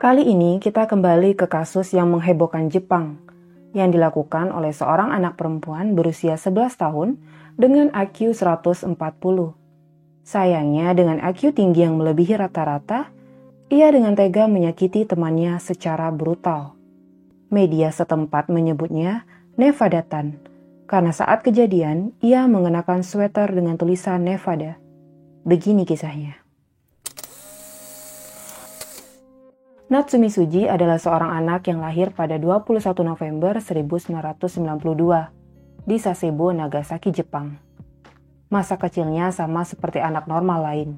Kali ini kita kembali ke kasus yang menghebohkan Jepang, yang dilakukan oleh seorang anak perempuan berusia 11 tahun dengan IQ 140. Sayangnya dengan IQ tinggi yang melebihi rata-rata, ia dengan tega menyakiti temannya secara brutal. Media setempat menyebutnya Nevadatan, karena saat kejadian ia mengenakan sweater dengan tulisan Nevada. Begini kisahnya. Natsumi Suji adalah seorang anak yang lahir pada 21 November 1992 di Sasebo, Nagasaki, Jepang. Masa kecilnya sama seperti anak normal lain.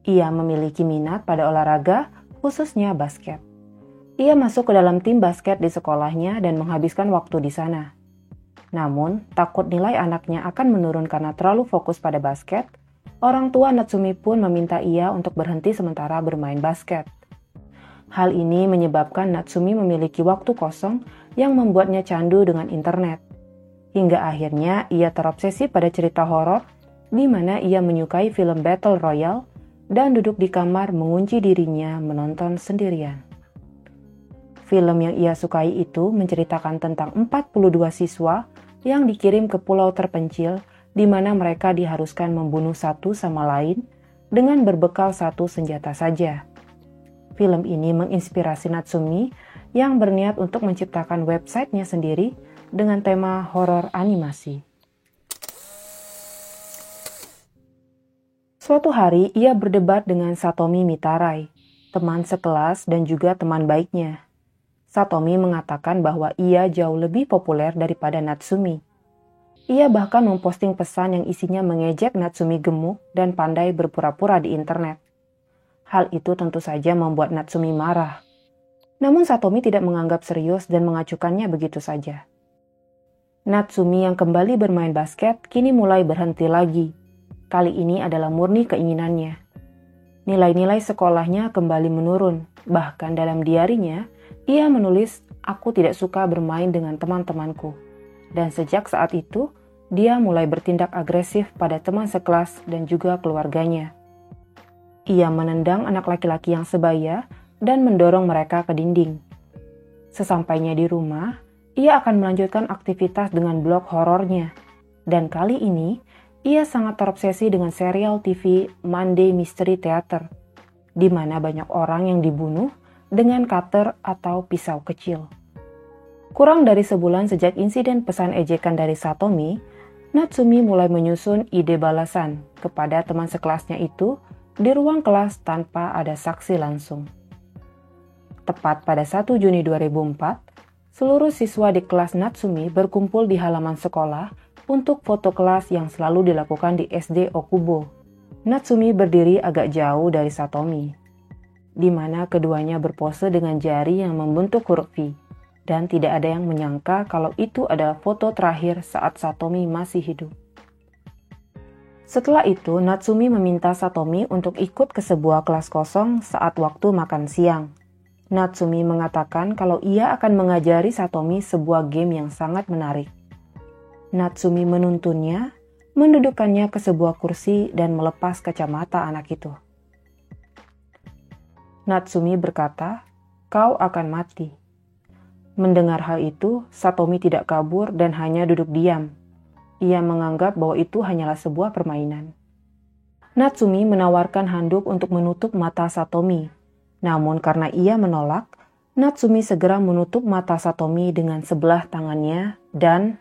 Ia memiliki minat pada olahraga, khususnya basket. Ia masuk ke dalam tim basket di sekolahnya dan menghabiskan waktu di sana. Namun, takut nilai anaknya akan menurun karena terlalu fokus pada basket, orang tua Natsumi pun meminta ia untuk berhenti sementara bermain basket. Hal ini menyebabkan Natsumi memiliki waktu kosong yang membuatnya candu dengan internet. Hingga akhirnya ia terobsesi pada cerita horor di mana ia menyukai film Battle Royale dan duduk di kamar mengunci dirinya menonton sendirian. Film yang ia sukai itu menceritakan tentang 42 siswa yang dikirim ke pulau terpencil di mana mereka diharuskan membunuh satu sama lain dengan berbekal satu senjata saja. Film ini menginspirasi Natsumi yang berniat untuk menciptakan websitenya sendiri dengan tema horor animasi. Suatu hari ia berdebat dengan Satomi Mitarai, teman sekelas dan juga teman baiknya. Satomi mengatakan bahwa ia jauh lebih populer daripada Natsumi. Ia bahkan memposting pesan yang isinya mengejek Natsumi gemuk dan pandai berpura-pura di internet. Hal itu tentu saja membuat Natsumi marah. Namun Satomi tidak menganggap serius dan mengacukannya begitu saja. Natsumi yang kembali bermain basket kini mulai berhenti lagi. Kali ini adalah murni keinginannya. Nilai-nilai sekolahnya kembali menurun. Bahkan dalam diarinya, ia menulis, "Aku tidak suka bermain dengan teman-temanku." Dan sejak saat itu, dia mulai bertindak agresif pada teman sekelas dan juga keluarganya. Ia menendang anak laki-laki yang sebaya dan mendorong mereka ke dinding. Sesampainya di rumah, ia akan melanjutkan aktivitas dengan blog horornya. Dan kali ini, ia sangat terobsesi dengan serial TV Monday Mystery Theater, di mana banyak orang yang dibunuh dengan cutter atau pisau kecil. Kurang dari sebulan sejak insiden pesan ejekan dari Satomi, Natsumi mulai menyusun ide balasan kepada teman sekelasnya itu di ruang kelas tanpa ada saksi langsung. Tepat pada 1 Juni 2004, seluruh siswa di kelas Natsumi berkumpul di halaman sekolah untuk foto kelas yang selalu dilakukan di SD Okubo. Natsumi berdiri agak jauh dari Satomi, di mana keduanya berpose dengan jari yang membentuk huruf V, dan tidak ada yang menyangka kalau itu adalah foto terakhir saat Satomi masih hidup. Setelah itu, Natsumi meminta Satomi untuk ikut ke sebuah kelas kosong saat waktu makan siang. Natsumi mengatakan kalau ia akan mengajari Satomi sebuah game yang sangat menarik. Natsumi menuntunnya, mendudukkannya ke sebuah kursi dan melepas kacamata anak itu. Natsumi berkata, "Kau akan mati." Mendengar hal itu, Satomi tidak kabur dan hanya duduk diam. Ia menganggap bahwa itu hanyalah sebuah permainan. Natsumi menawarkan handuk untuk menutup mata Satomi. Namun karena ia menolak, Natsumi segera menutup mata Satomi dengan sebelah tangannya dan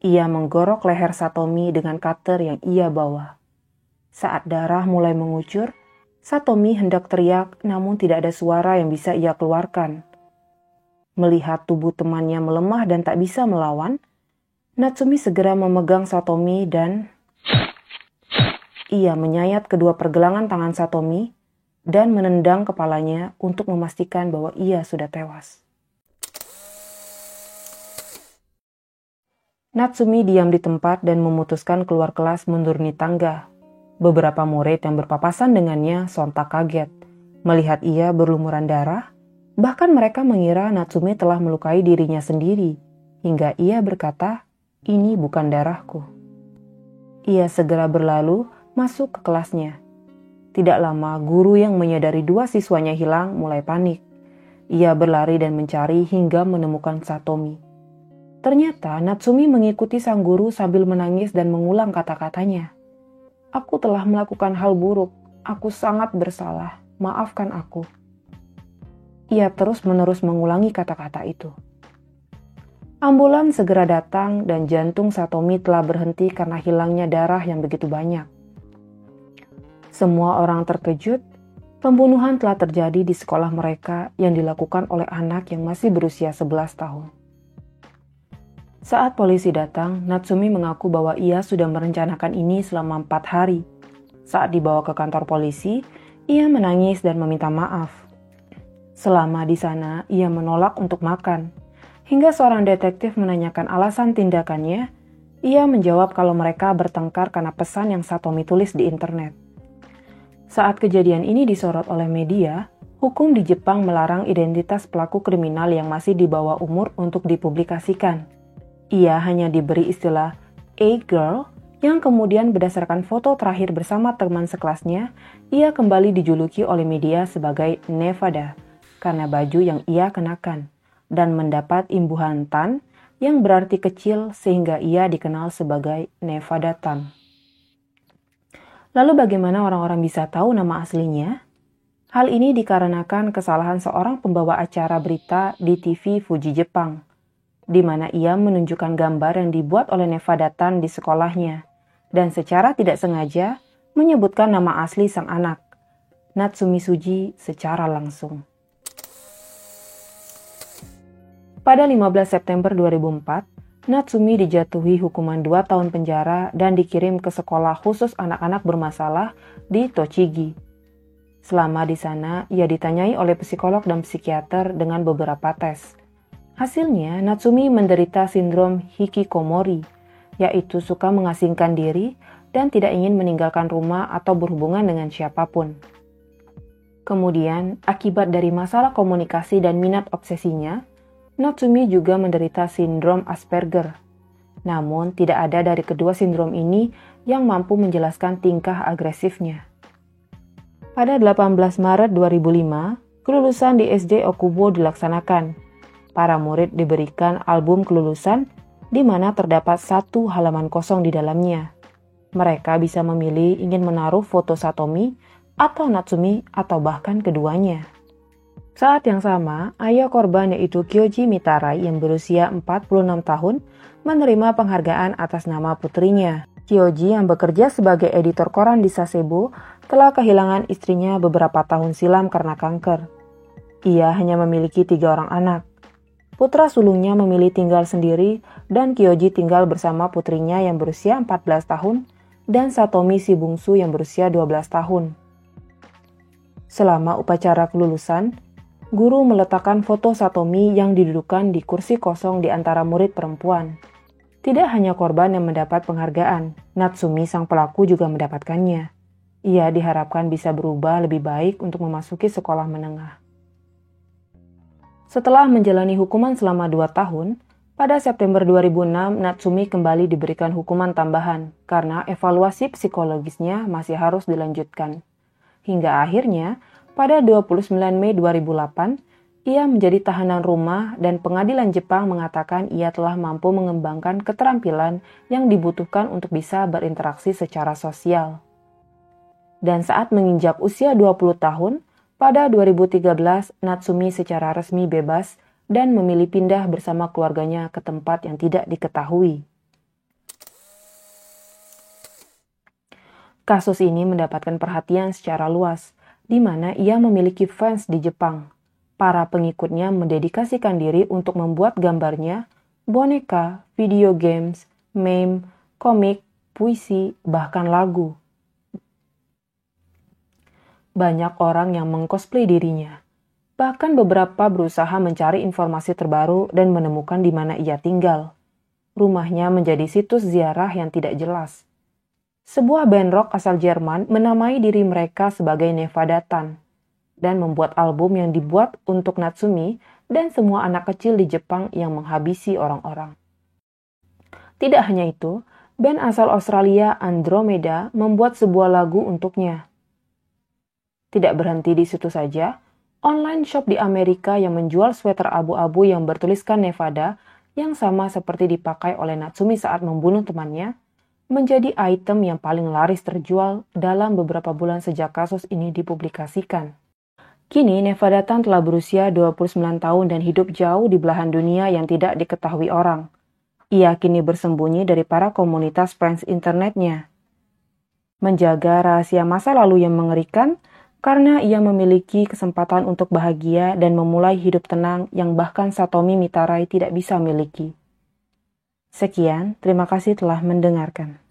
ia menggorok leher Satomi dengan cutter yang ia bawa. Saat darah mulai mengucur, Satomi hendak teriak namun tidak ada suara yang bisa ia keluarkan. Melihat tubuh temannya melemah dan tak bisa melawan, Natsumi segera memegang Satomi dan ia menyayat kedua pergelangan tangan Satomi dan menendang kepalanya untuk memastikan bahwa ia sudah tewas. Natsumi diam di tempat dan memutuskan keluar kelas menuruni tangga. Beberapa murid yang berpapasan dengannya sontak kaget melihat ia berlumuran darah, bahkan mereka mengira Natsumi telah melukai dirinya sendiri, hingga ia berkata, "Ini bukan darahku." Ia segera berlalu masuk ke kelasnya. Tidak lama, guru yang menyadari dua siswanya hilang mulai panik. Ia berlari dan mencari hingga menemukan Satomi. Ternyata Natsumi mengikuti sang guru sambil menangis dan mengulang kata-katanya. "Aku telah melakukan hal buruk. Aku sangat bersalah. Maafkan aku." Ia terus-menerus mengulangi kata-kata itu. Ambulan segera datang dan jantung Satomi telah berhenti karena hilangnya darah yang begitu banyak. Semua orang terkejut. Pembunuhan telah terjadi di sekolah mereka yang dilakukan oleh anak yang masih berusia 11 tahun. Saat polisi datang, Natsumi mengaku bahwa ia sudah merencanakan ini selama 4 hari. Saat dibawa ke kantor polisi, ia menangis dan meminta maaf. Selama di sana, ia menolak untuk makan. Hingga seorang detektif menanyakan alasan tindakannya, ia menjawab kalau mereka bertengkar karena pesan yang Satomi tulis di internet. Saat kejadian ini disorot oleh media, hukum di Jepang melarang identitas pelaku kriminal yang masih di bawah umur untuk dipublikasikan. Ia hanya diberi istilah A-girl, yang kemudian berdasarkan foto terakhir bersama teman sekelasnya, ia kembali dijuluki oleh media sebagai Nevada karena baju yang ia kenakan, dan mendapat imbuhan tan yang berarti kecil sehingga ia dikenal sebagai Nevada Tan. Lalu bagaimana orang-orang bisa tahu nama aslinya? Hal ini dikarenakan kesalahan seorang pembawa acara berita di TV Fuji Jepang, di mana ia menunjukkan gambar yang dibuat oleh Nevada Tan di sekolahnya, dan secara tidak sengaja menyebutkan nama asli sang anak, Natsumi Suji, secara langsung. Pada 15 September 2004, Natsumi dijatuhi hukuman 2 tahun penjara dan dikirim ke sekolah khusus anak-anak bermasalah di Tochigi. Selama di sana, ia ditanyai oleh psikolog dan psikiater dengan beberapa tes. Hasilnya, Natsumi menderita sindrom hikikomori, yaitu suka mengasingkan diri dan tidak ingin meninggalkan rumah atau berhubungan dengan siapapun. Kemudian, akibat dari masalah komunikasi dan minat obsesinya, Natsumi juga menderita sindrom Asperger. Namun, tidak ada dari kedua sindrom ini yang mampu menjelaskan tingkah agresifnya. Pada 18 Maret 2005, kelulusan di SD Okubo dilaksanakan. Para murid diberikan album kelulusan di mana terdapat 1 halaman kosong di dalamnya. Mereka bisa memilih ingin menaruh foto Satomi atau Natsumi atau bahkan keduanya. Saat yang sama, ayah korban yaitu Kyoji Mitarai yang berusia 46 tahun menerima penghargaan atas nama putrinya. Kyoji yang bekerja sebagai editor koran di Sasebo telah kehilangan istrinya beberapa tahun silam karena kanker. Ia hanya memiliki 3 orang anak. Putra sulungnya memilih tinggal sendiri dan Kyoji tinggal bersama putrinya yang berusia 14 tahun dan Satomi si bungsu yang berusia 12 tahun. Selama upacara kelulusan, guru meletakkan foto Satomi yang didudukan di kursi kosong di antara murid perempuan. Tidak hanya korban yang mendapat penghargaan, Natsumi sang pelaku juga mendapatkannya. Ia diharapkan bisa berubah lebih baik untuk memasuki sekolah menengah. Setelah menjalani hukuman selama 2 tahun, pada September 2006 Natsumi kembali diberikan hukuman tambahan karena evaluasi psikologisnya masih harus dilanjutkan. Hingga akhirnya, pada 29 Mei 2008, ia menjadi tahanan rumah dan pengadilan Jepang mengatakan ia telah mampu mengembangkan keterampilan yang dibutuhkan untuk bisa berinteraksi secara sosial. Dan saat menginjak usia 20 tahun, pada 2013 Natsumi secara resmi bebas dan memilih pindah bersama keluarganya ke tempat yang tidak diketahui. Kasus ini mendapatkan perhatian secara luas, di mana ia memiliki fans di Jepang. Para pengikutnya mendedikasikan diri untuk membuat gambarnya, boneka, video games, meme, komik, puisi, bahkan lagu. Banyak orang yang mengcosplay dirinya. Bahkan beberapa berusaha mencari informasi terbaru dan menemukan di mana ia tinggal. Rumahnya menjadi situs ziarah yang tidak jelas. Sebuah band rock asal Jerman menamai diri mereka sebagai Nevada Tan dan membuat album yang dibuat untuk Natsumi dan semua anak kecil di Jepang yang menghabisi orang-orang. Tidak hanya itu, band asal Australia Andromeda membuat sebuah lagu untuknya. Tidak berhenti di situ saja, online shop di Amerika yang menjual sweater abu-abu yang bertuliskan Nevada yang sama seperti dipakai oleh Natsumi saat membunuh temannya, menjadi item yang paling laris terjual dalam beberapa bulan sejak kasus ini dipublikasikan. Kini Nevada Tan telah berusia 29 tahun dan hidup jauh di belahan dunia yang tidak diketahui orang. Ia kini bersembunyi dari para komunitas fans internetnya. Menjaga rahasia masa lalu yang mengerikan karena ia memiliki kesempatan untuk bahagia dan memulai hidup tenang yang bahkan Satomi Mitarai tidak bisa miliki. Sekian, terima kasih telah mendengarkan.